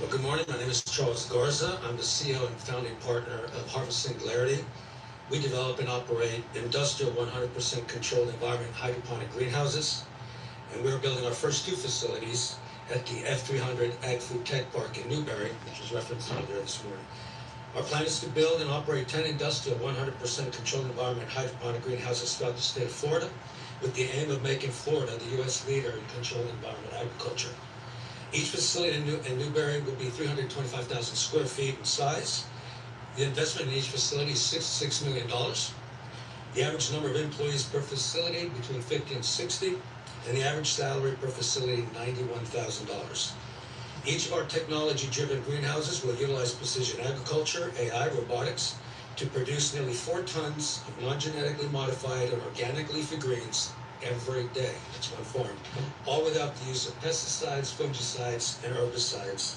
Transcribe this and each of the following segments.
Well, good morning. My name is Charles Garza. I'm the CEO and founding partner of Harvest Singularity. We develop and operate industrial 100% controlled environment hydroponic greenhouses, and we're building our first two facilities at the F300 Ag Food Tech Park in Newberry, which was referenced earlier this morning. Our plan is to build and operate 10 industrial 100% controlled environment hydroponic greenhouses throughout the state of Florida, with the aim of making Florida the U.S. leader in controlled environment agriculture. Each facility in Newberry will be 325,000 square feet in size. The investment in each facility is $66 million. The average number of employees per facility between 50 and 60, and the average salary per facility $91,000. Each of our technology-driven greenhouses will utilize precision agriculture, AI, robotics, to produce nearly 4 tons of non-genetically modified and organic leafy greens every day. That's one farm. All without the use of pesticides, fungicides, and herbicides.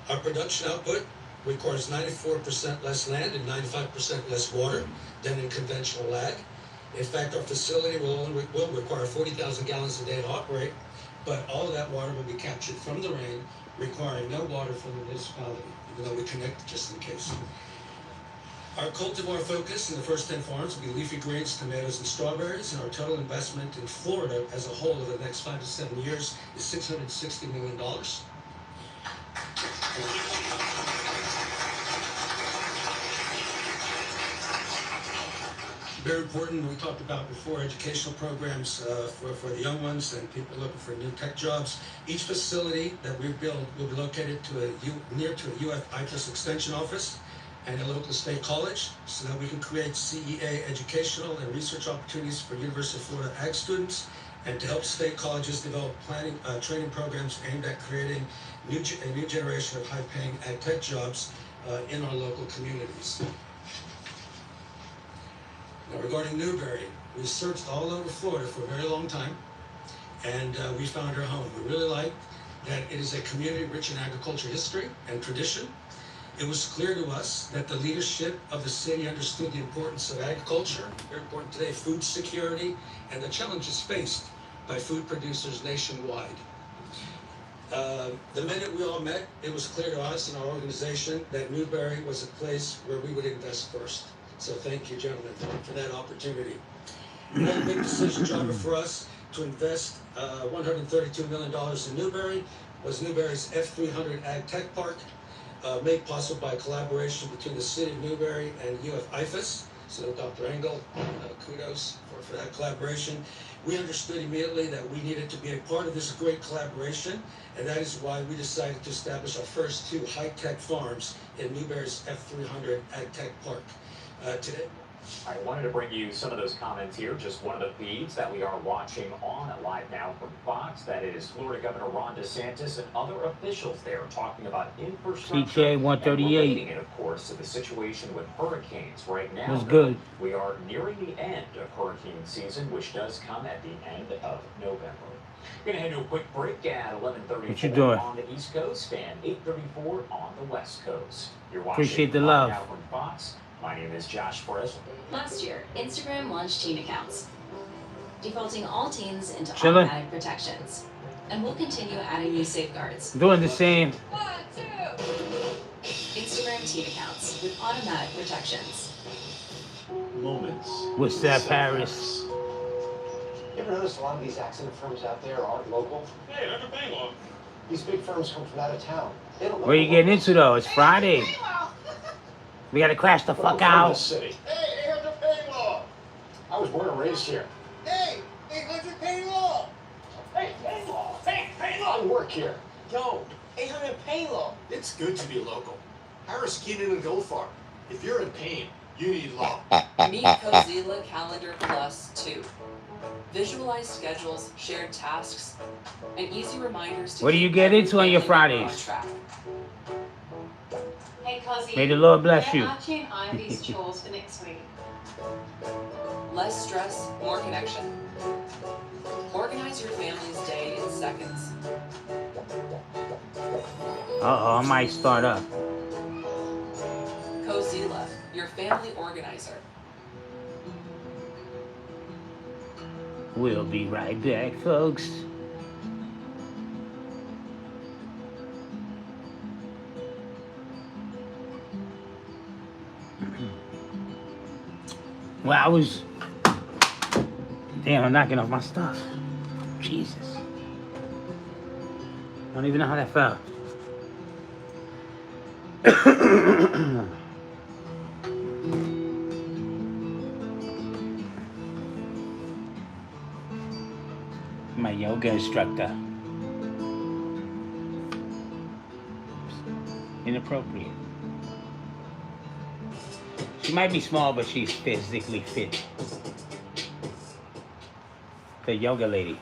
Our production output requires 94% less land and 95% less water than in conventional ag. In fact, our facility will require 40,000 gallons a day to operate, but all of that water will be captured from the rain, requiring no water from the municipality, even though we connect just in case. Our cultivar focus in the first 10 farms will be leafy greens, tomatoes, and strawberries, and our total investment in Florida as a whole over the next 5 to 7 years is $660 million. Very important, we talked about before, educational programs for the young ones and people looking for new tech jobs. Each facility that we build will be located near to a UF IFAS extension office and a local state college, so that we can create CEA educational and research opportunities for University of Florida ag students, and to help state colleges develop training programs aimed at creating a new generation of high-paying ag tech jobs in our local communities. Now, regarding Newberry, we searched all over Florida for a very long time, and we found our home. We really like that it is a community rich in agriculture history and tradition. It was clear to us that the leadership of the city understood the importance of agriculture, very important today, food security, and the challenges faced by food producers nationwide. The minute we all met, it was clear to us in our organization that Newberry was a place where we would invest first. So thank you, gentlemen, for that opportunity. Another big decision driver for us to invest $132 million in Newberry was Newberry's F300 Ag Tech Park, made possible by a collaboration between the City of Newberry and UF IFAS. So Dr. Engel, kudos for that collaboration. We understood immediately that we needed to be a part of this great collaboration, and that is why we decided to establish our first 2 high-tech farms in Newberry's F300 Ag Tech Park. Today. I wanted to bring you some of those comments here. Just one of the feeds that we are watching on Live Now from Fox. That is Florida Governor Ron DeSantis and other officials there talking about infrastructure. CK 138. And relating it, of course, to the situation with hurricanes right now. That's good. We are nearing the end of hurricane season, which does come at the end of November. We're going to head to a quick break at 11:34 on the East Coast and 8:34 on the West Coast. You're watching Appreciate the love. Live Now from Fox. My name is Josh Perez. Last year, Instagram launched teen accounts, defaulting all teens into Chillin'. automatic protections. And we'll continue adding new safeguards. Doing the same. 1, 2. Instagram teen accounts with automatic protections. Moments. What's that, Paris? You ever notice a lot of these accident firms out there aren't local? Hey, they're the Bangor. These big firms come from out of town. They don't know Where you getting into though? It's Friday. We gotta crash the fuck out. City. Hey, 800 Bangor. I was born and raised here. Hey, 800 Bangor. Hey, Paylor! Hey, Paylor! I work here. Yo, 800 Paylor. It's good to be local. Harris, Keenan, and Goldfarb. If you're in pain, you need law. Meet Cozilla Calendar Plus 2. Visualize schedules, shared tasks, and easy reminders to What do you keep get into on your everything Fridays? on track. Hey, Cozzy. May the Lord bless you. Get Archie and Ivy's chores for next week. Less stress, more connection. Organize your family's day in seconds. Uh-oh, I might start up. Cozilla, your family organizer. We'll be right back, folks. Well, I was... Damn, I'm knocking off my stuff. Jesus. I don't even know how that felt. My yoga instructor. Inappropriate. She might be small, but she's physically fit. The yoga lady.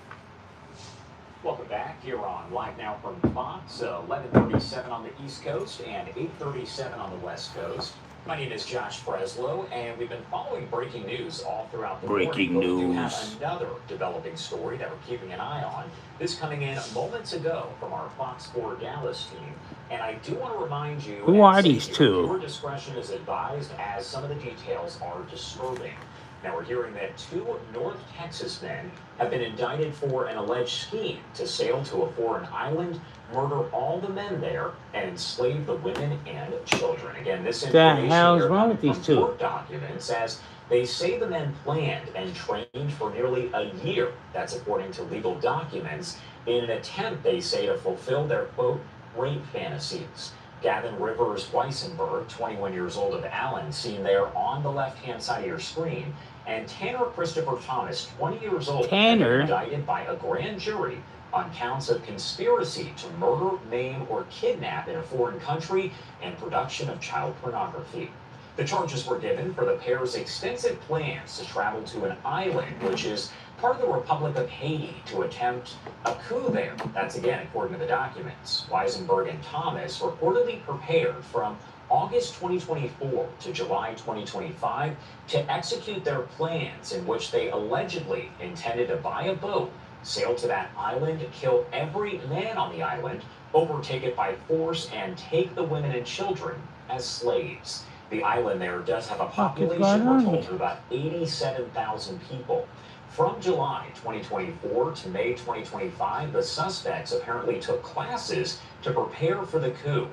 Welcome back here on Live Now from Fox, 11:37 on the East Coast and 8:37 on the West Coast. My name is Josh Breslow, and we've been following breaking news all throughout the Breaking morning. But we do news. have another developing story that we're keeping an eye on. This coming in moments ago from our Fox 4 Dallas team. And I do want to remind you... Who are these two? Your discretion is advised, as some of the details are disturbing. Now, we're hearing that 2 North Texas men have been indicted for an alleged scheme to sail to a foreign island, murder all the men there, and enslave the women and children. Again, this information hell is here wrong with comes these from two? court documents, as they say the men planned and trained for nearly a year. That's according to legal documents, in an attempt, they say, to fulfill their, quote, rape fantasies. Gavin Rivers Weissenberg, 21 years old, of Allen, seen there on the left-hand side of your screen, and Tanner Christopher Thomas, 20 years old, Tanner? indicted by a grand jury on counts of conspiracy to murder, maim, or kidnap in a foreign country and production of child pornography. The charges were given for the pair's extensive plans to travel to an island, which is part of the Republic of Haiti, to attempt a coup there. That's again according to the documents. Weisenberg and Thomas reportedly prepared from August 2024 to July 2025 to execute their plans, in which they allegedly intended to buy a boat, sail to that island, kill every man on the island, overtake it by force, and take the women and children as slaves. The island there does have a population, we're told, of about 87,000 people. From July 2024 to May 2025, the suspects apparently took classes to prepare for the coup.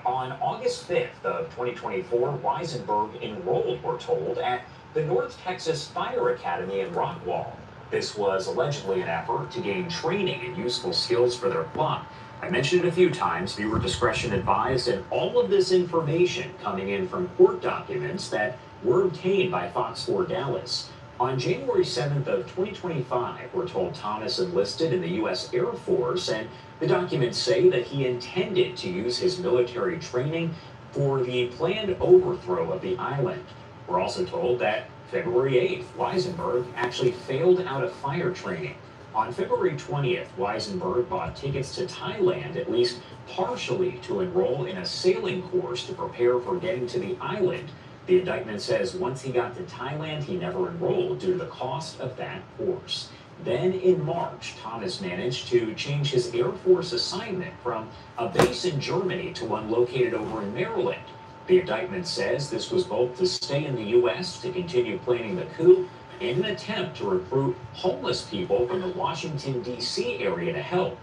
On August 5th of 2024, Weisenberg enrolled, we're told, at the North Texas Fire Academy in Rockwall. This was allegedly an effort to gain training and useful skills for their club. I mentioned it a few times, viewer discretion advised, and all of this information coming in from court documents that were obtained by Fox 4 Dallas. On January 7th of 2025, we're told Thomas enlisted in the U.S. Air Force, and the documents say that he intended to use his military training for the planned overthrow of the island. We're also told that February 8th, Weisenberg actually failed out of fire training. On February 20th, Weisenberg bought tickets to Thailand, at least partially, to enroll in a sailing course to prepare for getting to the island. The indictment says once he got to Thailand, he never enrolled due to the cost of that course. Then in March, Thomas managed to change his Air Force assignment from a base in Germany to one located over in Maryland. The indictment says this was both to stay in the U.S. to continue planning the coup in an attempt to recruit homeless people from the Washington, D.C. area to help.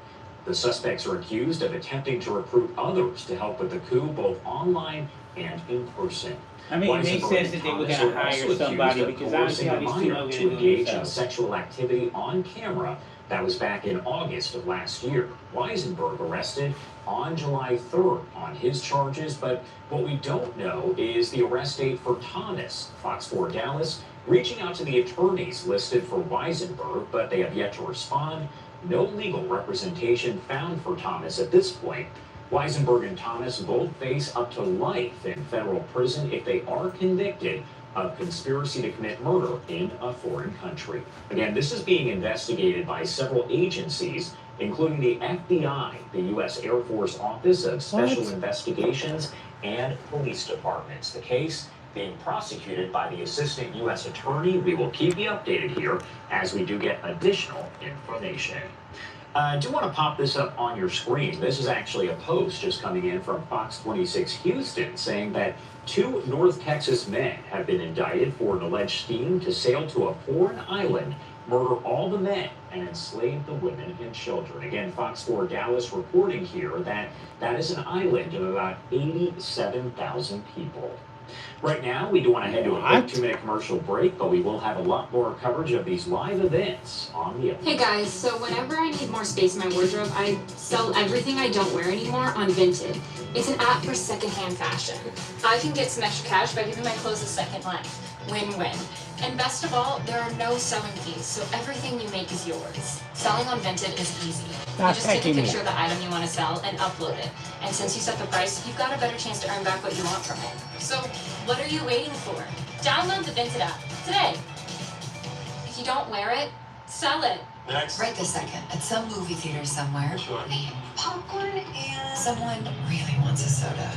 The suspects are accused of attempting to recruit others to help with the coup, both online and in person. I mean, they said that they were going to hire somebody, because I don't see how these two are going to engage in themselves. sexual activity on camera. That was back in August of last year. Weisenberg arrested on July 3rd on his charges, but what we don't know is the arrest date for Thomas. Fox 4 Dallas reaching out to the attorneys listed for Weisenberg, but they have yet to respond. No legal representation found for Thomas at this point. Weisenberg and Thomas both face up to life in federal prison if they are convicted of conspiracy to commit murder in a foreign country. Again, this is being investigated by several agencies, including the FBI, the U.S. Air Force Office of Special Investigations, and police departments. The case being prosecuted by the Assistant U.S. Attorney. We will keep you updated here as we do get additional information. I do want to pop this up on your screen. This is actually a post just coming in from Fox 26 Houston saying that 2 North Texas men have been indicted for an alleged scheme to sail to a foreign island, murder all the men, and enslave the women and children. Again, Fox 4 Dallas reporting here that that is an island of about 87,000 people. Right now, we do want to head to a quick What? 2-minute commercial break, but we will have a lot more coverage of these live events on the Hey guys, so whenever I need more space in my wardrobe, I sell everything I don't wear anymore on Vinted. It's an app for secondhand fashion. I can get some extra cash by giving my clothes a second life. Win-win. And best of all, there are no selling fees, so everything you make is yours. Selling on Vinted is easy. You just take a picture of the item you want to sell and upload it. And since you set the price, you've got a better chance to earn back what you want from it. So what are you waiting for? Download the Vinted app today. If you don't wear it, sell it. Next. Right this second, at some movie theater somewhere, Sure. popcorn and someone really wants a soda.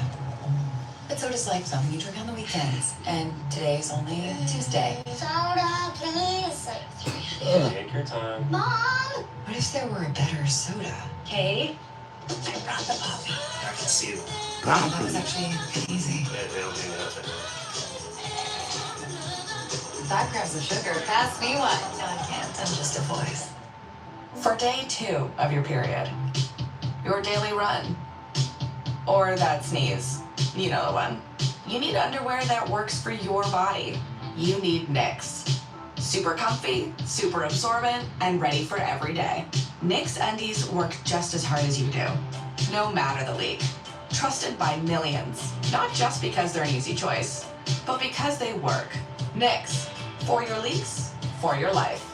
But soda's like something you drink on the weekends, and today's only Tuesday. Soda, please. Take your time. Mom! What if there were a better soda? Kate, I brought the puppy. I can see them. That was actually pretty easy. They don't do nothing. That grabs the sugar. Pass me one. No, I can't. I'm just a voice. For day 2 of your period, your daily run, or that sneeze, you know the one. You need underwear that works for your body. You need Knix. Super comfy, super absorbent, and ready for every day. Knix undies work just as hard as you do, no matter the leak. Trusted by millions, not just because they're an easy choice, but because they work. Knix, for your leaks, for your life.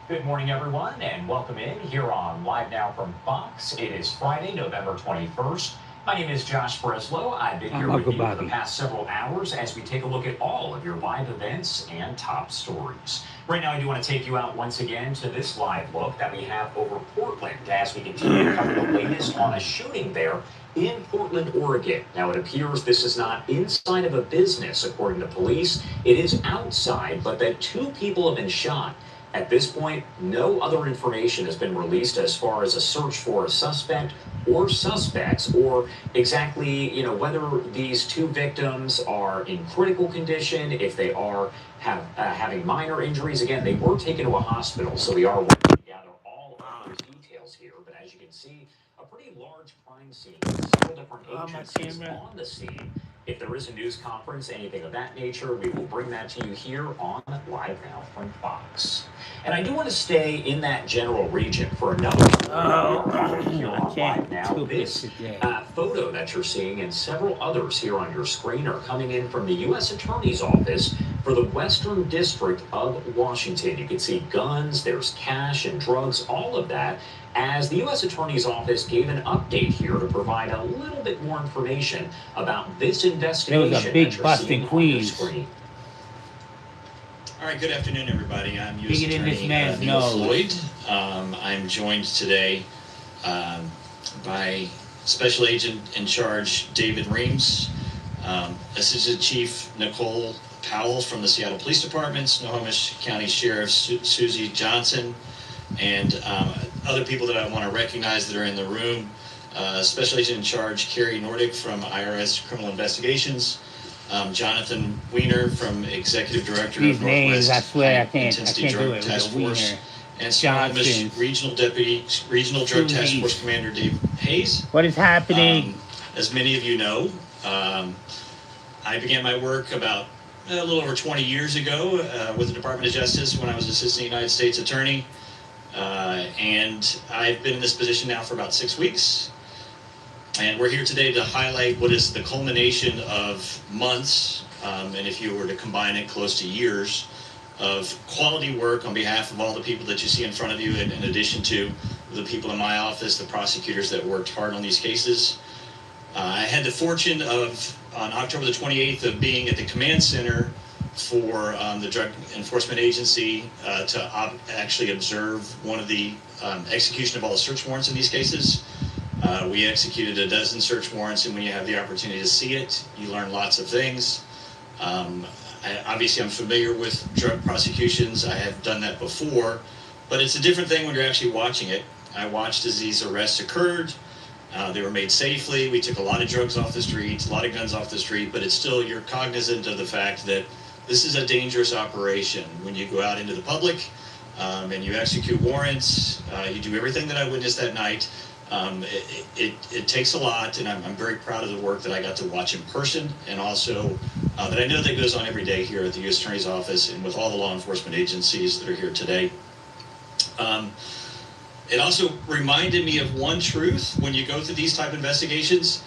Good morning, everyone, and welcome in here on Live Now from Fox. It is Friday, November 21st. My name is Josh Breslow. I've been here with you for the past several hours as we take a look at all of your live events and top stories. Right now, I do want to take you out once again to this live look that we have over Portland as we continue to cover the latest on a shooting there in Portland, Oregon. Now, it appears this is not inside of a business, according to police. It is outside, but that 2 people have been shot. At this point, no other information has been released as far as a search for a suspect or suspects, or exactly, whether these 2 victims are in critical condition, if they are having minor injuries. Again, they were taken to a hospital, so we are working to gather all of those details here. But as you can see, a pretty large crime scene with several different agencies on the scene. If there is a news conference, anything of that nature, we will bring that to you here on Live Now from Fox. And I do want to stay in that general region for another here on Live Now. This photo that you're seeing and several others here on your screen are coming in from the U.S. Attorney's Office for the Western District of Washington. You can see guns, there's cash and drugs, all of that, as the U.S. Attorney's Office gave an update here to provide a little bit more information about this investigation. There was a big bust in Queens. All right, good afternoon, everybody. I'm U.S. Attorney Neil Floyd. I'm joined today by Special Agent in Charge David Reams, Assistant Chief Nicole Powell from the Seattle Police Department, Snohomish County Sheriff Susie Johnson, and other people that I want to recognize that are in the room. Special Agent in Charge Carrie Nordic from IRS Criminal Investigations, Jonathan Weiner from Executive Director of Northwest Intensity Drug Task Force, and Snohomish Regional Drug Task Force Commander Dave Hayes. What is happening? As many of you know, I began my work about a little over 20 years ago with the Department of Justice when I was Assistant United States Attorney. And I've been in this position now for about 6 weeks. And we're here today to highlight what is the culmination of months, and if you were to combine it, close to years, of quality work on behalf of all the people that you see in front of you, and in addition to the people in my office, the prosecutors that worked hard on these cases. I had the fortune of, on October the 28th, of being at the command center for the Drug Enforcement Agency to actually observe one of the execution of all the search warrants in these cases. We executed a dozen search warrants, and when you have the opportunity to see it, you learn lots of things. Obviously, I'm familiar with drug prosecutions. I have done that before, but it's a different thing when you're actually watching it. I watched as these arrests occurred. They were made safely. We took a lot of drugs off the streets, a lot of guns off the street, but it's still, you're cognizant of the fact that this is a dangerous operation. When you go out into the public and you execute warrants, you do everything that I witnessed that night. It takes a lot, and I'm very proud of the work that I got to watch in person, and also that I know that goes on every day here at the U.S. Attorney's Office and with all the law enforcement agencies that are here today. It also reminded me of one truth when you go through these type of investigations.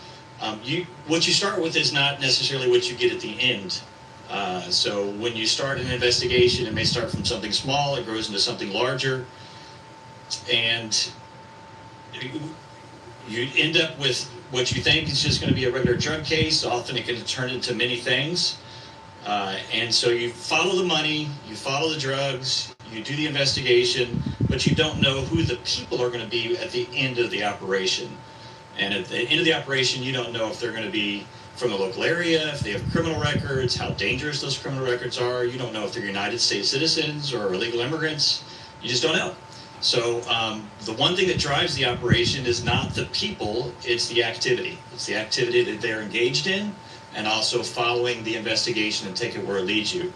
What you start with is not necessarily what you get at the end. So when you start an investigation, it may start from something small, it grows into something larger, and you end up with what you think is just going to be a regular drug case. Often it can turn into many things. And so you follow the money, you follow the drugs, you do the investigation, but you don't know who the people are going to be at the end of the operation. And at the end of the operation, you don't know if they're going to be from the local area, if they have criminal records, how dangerous those criminal records are. You don't know if they're United States citizens or illegal immigrants. You just don't know. So the one thing that drives the operation is not the people, it's the activity. It's the activity that they're engaged in, and also following the investigation and take it where it leads you.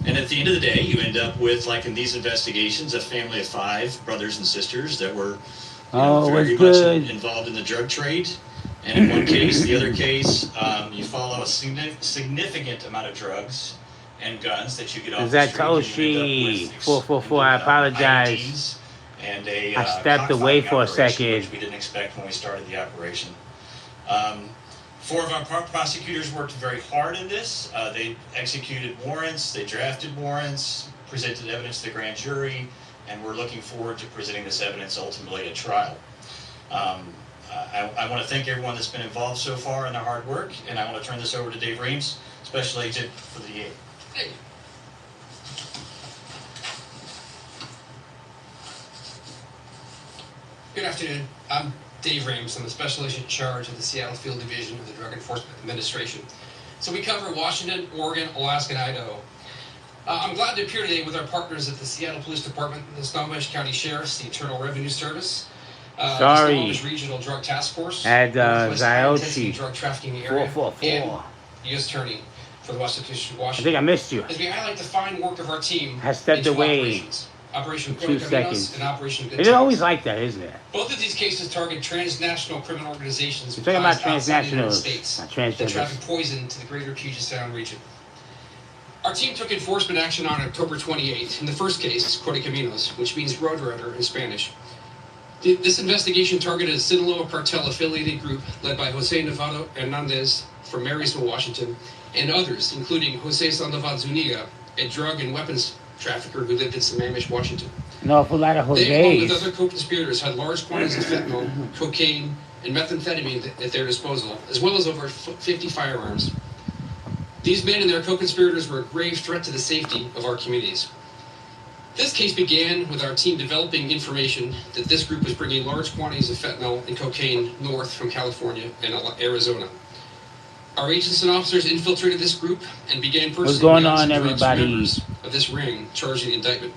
And at the end of the day, you end up with, like in these investigations, a family of 5 brothers and sisters that were very much involved in the drug trade. And in one case, the other case, you follow a significant amount of drugs and guns that you get off the street. Zatoshi 444, I apologize. And a I stepped away for a second. Which we didn't expect when we started the operation. 4 of our prosecutors worked very hard in this. They executed warrants, they drafted warrants, presented evidence to the grand jury, and we're looking forward to presenting this evidence ultimately at trial. I want to thank everyone that's been involved so far in their hard work, and I want to turn this over to Dave Reams, Special Agent for the DA. Hey. Good afternoon. I'm Dave Reams. I'm the Special Agent in charge of the Seattle Field Division of the Drug Enforcement Administration. So we cover Washington, Oregon, Alaska, and Idaho. I'm glad to appear today with our partners at the Seattle Police Department, the Snohomish County Sheriff's, the Internal Revenue Service, the Snohomish Regional Drug Task Force, and Zatoshi Drug Trafficking Area, 444, and the U.S. Attorney for the Western District of Washington. I think I missed you. As we highlight the fine work of our team, I stepped away. Operation 2 seconds. and Operation Good It's Times. always like that, isn't it? Both of these cases target transnational criminal organizations You're talking about outside the United transnationals, States not that transgenders. traffic poison to the greater Puget Sound region. Our team took enforcement action on October 28th in the first case, Correcaminos, which means roadrunner in Spanish. This investigation targeted a Sinaloa cartel-affiliated group led by Jose Navarro Hernandez from Marysville, Washington, and others, including Jose Sandoval Zuniga, a drug and weapons trafficker who lived in Sammamish, Washington. An awful lot of They, along with Jose's. other co-conspirators, had large quantities of fentanyl, cocaine, and methamphetamine at their disposal, as well as over 50 firearms. These men and their co-conspirators were a grave threat to the safety of our communities. This case began with our team developing information that this group was bringing large quantities of fentanyl and cocaine north from California and Arizona. Our agents and officers infiltrated this group and began purchasing What's going guns on, and drugs from everybody? members of this ring charged in the indictment.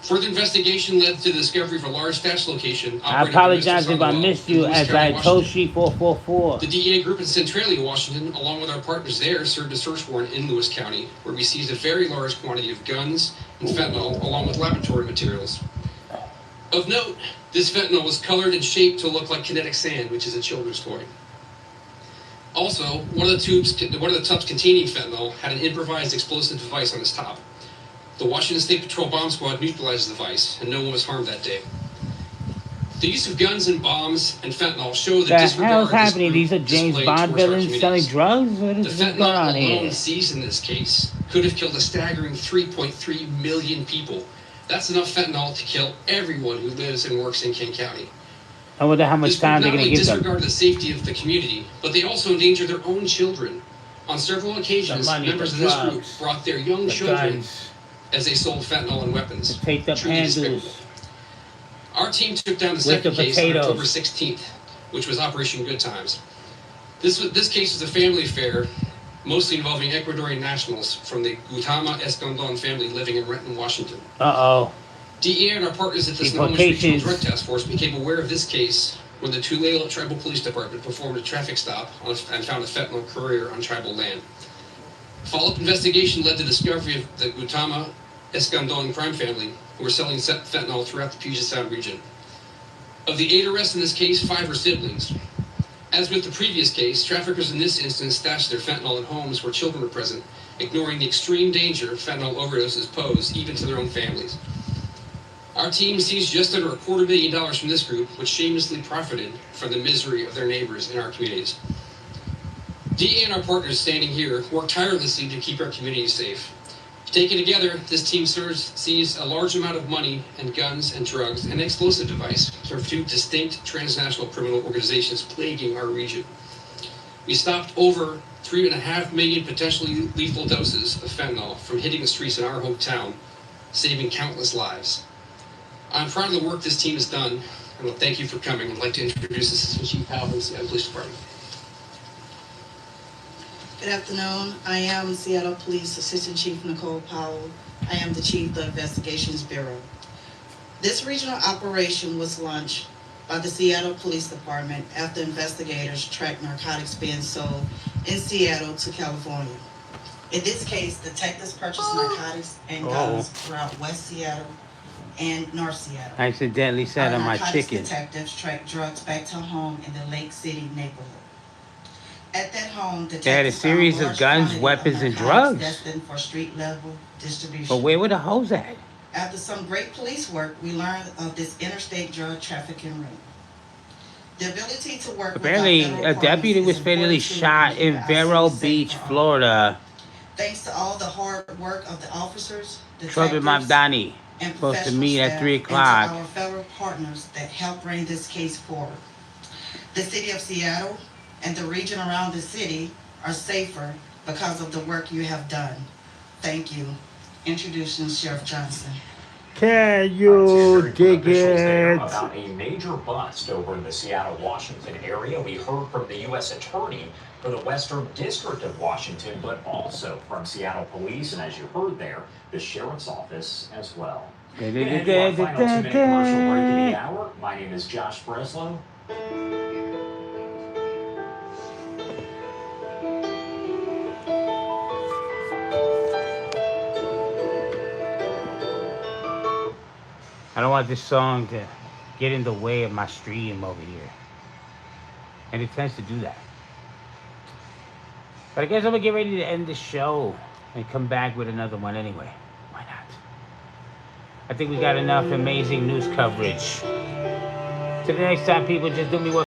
Further investigation led to the discovery of a large stash location. I apologize if I missed you as Zatoshi 444. The DEA group in Centralia, Washington, along with our partners there, served a search warrant in Lewis County, where we seized a very large quantity of guns and fentanyl, along with laboratory materials. Of note, this fentanyl was colored and shaped to look like kinetic sand, which is a children's toy. Also, one of the tubs containing fentanyl had an improvised explosive device on its top. The Washington State Patrol Bomb Squad neutralized the device, and no one was harmed that day. The use of guns and bombs and fentanyl show the The disregard hell's this happening? group These are James displayed Bond towards our villains selling communities. drugs? What The is going fentanyl on alone here? seized in this case could have killed a staggering 3.3 million people. That's enough fentanyl to kill everyone who lives and works in King County. I wonder how much This time group they're not going only to give them. disregarded the safety of the community, but they also endangered their own children. On several occasions, The money, members the of this group drugs, brought their young the children guns, as they sold fentanyl and weapons. take the Truly despicable. handles. Our team took down the With second the case on potatoes. October 16th. which was Operation Good Times. This case was a family affair, mostly involving Ecuadorian nationals from the Gautama Escandon family living in Renton, Washington. Uh-oh. DEA and our partners at the Snohomish Regional Drug Task Force became aware of this case when the Tulalip Tribal Police Department performed a traffic stop and found a fentanyl courier on tribal land. Follow-up investigation led to the discovery of the Gautama Escandon crime family, who were selling fentanyl throughout the Puget Sound region. Of the 8 arrests in this case, 5 were siblings. As with the previous case, traffickers in this instance stashed their fentanyl in homes where children were present, ignoring the extreme danger fentanyl overdoses pose even to their own families. Our team seized just under $250,000 from this group, which shamelessly profited from the misery of their neighbors in our communities. DEA and our partners standing here work tirelessly to keep our communities safe. Taken together, this team seized a large amount of money and guns and drugs and an explosive device from 2 distinct transnational criminal organizations plaguing our region. We stopped over 3.5 million potentially lethal doses of fentanyl from hitting the streets in our hometown, saving countless lives. I'm proud of the work this team has done, and I'll thank you for coming. I'd like to introduce Assistant Chief Powell from the Seattle Police Department. Good afternoon. I am Seattle Police Assistant Chief Nicole Powell. I am the Chief of the Investigations Bureau. This regional operation was launched by the Seattle Police Department after investigators tracked narcotics being sold in Seattle to California. In this case, detectives purchased narcotics and guns throughout West Seattle and North Seattle. I accidentally sat on my chicken. Detectives tracked drugs back to a home in the Lake City neighborhood. At that home, They had a series of guns, weapons, and drugs. Destined for street level distribution. But where were the hoes at? After some great police work, we learned of this interstate drug trafficking ring. The ability to work Apparently, a deputy was fatally shot in Vero Beach, Florida. Thanks to all the hard work of the officers, Trevor Mamdani, supposed to meet at 3 o'clock. And to our fellow partners that helped bring this case forward. The city of Seattle and the region around the city are safer because of the work you have done. Thank you. Introducing Sheriff Johnson. Can you dig it? About a major bust over in the Seattle, Washington area. We heard from the U.S. Attorney for the Western District of Washington, but also from Seattle Police, and as you heard there, the Sheriff's Office as well. Final 2-minute commercial break of the hour. My name is Josh Breslow. I don't want this song to get in the way of my stream over here. And it tends to do that. But I guess I'm going to get ready to end the show and come back with another one anyway. Why not? I think we got enough amazing news coverage. Till the next time, people, just do me what